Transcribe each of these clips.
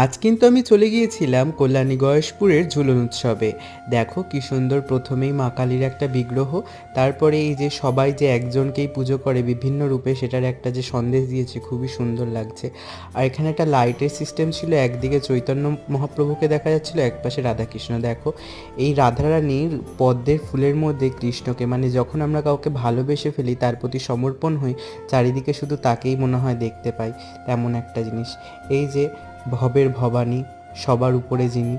আজ কিন্তু আমি চলে গিয়েছিলাম কল্যাণী গয়েশপুরের ঝুলন উৎসবে। দেখো কি সুন্দর, প্রথমেই মা কালীর একটা বিগ্রহ, তারপরে এই যে সবাই যে একজনকেই পুজো করে বিভিন্ন রূপে, সেটার একটা যে সন্দেশ দিয়েছে, খুবই সুন্দর লাগছে। আর এখানে একটা লাইটের সিস্টেম ছিল, একদিকে চৈতন্য মহাপ্রভুকে দেখা যাচ্ছিল, একপাশে রাধাকৃষ্ণ। দেখো এই রাধারানীর পদ্মের ফুলের মধ্যে কৃষ্ণকে, মানে যখন আমরা কাউকে ভালোবেসে ফেলি, তার প্রতি সমর্পণ হই, চারিদিকে শুধু তাকেই মনে হয় দেখতে পাই, তেমন একটা জিনিস। এই যে ভবের ভবানী, সবার উপরে যিনি,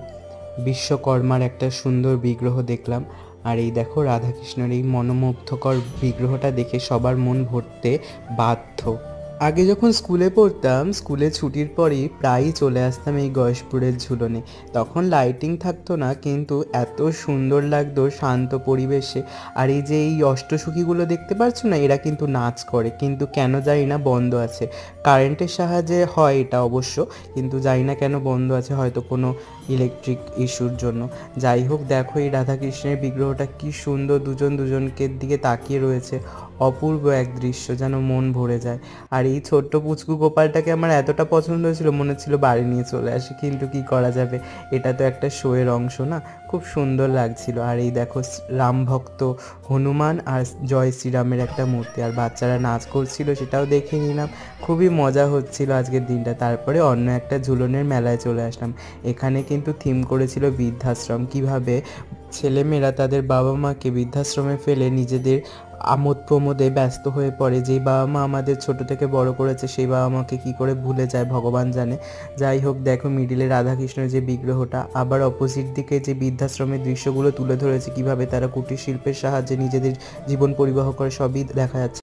বিশ্বকর্মার একটা সুন্দর বিগ্রহ দেখলাম। আর এই দেখো রাধাকৃষ্ণের এই মনোমুগ্ধকর বিগ্রহটা দেখে সবার মন ভরতে বাধ্য। আগে যখন স্কুলে পড়তাম, স্কুলে ছুটির পরই প্রায়ই চলে আসতাম এই গয়েশপুরের ঝুলনে। তখন লাইটিং থাকতো না, কিন্তু এত সুন্দর লাগতো শান্ত পরিবেশে। আর এই যে এই অষ্টসখীগুলো দেখতে পাচ্ছ না, এরা কিন্তু নাচ করে, কিন্তু কেন জানি না বন্ধ আছে। কারেন্টের সাহায্যে হয় এটা অবশ্য, কিন্তু জানি না কেন বন্ধ আছে, হয়তো কোনো ইলেকট্রিক ইস্যুর জন্য। যাই হোক, দেখো এই রাধাকৃষ্ণের বিগ্রহটা কি সুন্দর, দুজন দুজনকে দিকে তাকিয়ে রয়েছে। অপূর্ব এক দৃশ্য, যেন মন ভরে যায়। আর এই ছোট্ট পুচকু গোপালটাকে আমার এতটা পছন্দ হয়েছিল, মনে হচ্ছিল বাড়ি নিয়ে চলে আসি, কিন্তু কি করা যাবে, এটা তো একটা শোয়ের অংশ না। খুব সুন্দর লাগছিল। আর এই দেখো রাম ভক্ত হনুমান আর জয় শ্রীরামের একটা মূর্তি, আর বাচ্চারা নাচ করছিল, সেটাও দেখে নিলাম। খুবই মজা হচ্ছিল আজকের দিনটা। তারপরে অন্য একটা ঝুলনের মেলায় চলে আসলাম। এখানে কিন্তু থিম করেছিল বৃদ্ধাশ্রম, কিভাবে ছেলেমেয়েরা তাদের বাবা মাকে বৃদ্ধাশ্রমে ফেলে নিজেদের আমোদ প্রমোদে ব্যস্ত হয়ে পড়ে। যেই বাবা মা আমাদের ছোট থেকে বড় করেছে, সেই বাবা মাকে কি করে ভুলে যায় ভগবান জানে। যাই হোক, দেখো মিডিলে রাধাকৃষ্ণের যে বিগ্রহটা, আবার অপোজিট দিকে যে বৃদ্ধাশ্রমের দৃশ্যগুলো তুলে ধরেছে, কিভাবে তারা কুটির শিল্পের সাহায্যে নিজেদের জীবন পরিবাহ করে, সবই দেখা যাচ্ছে।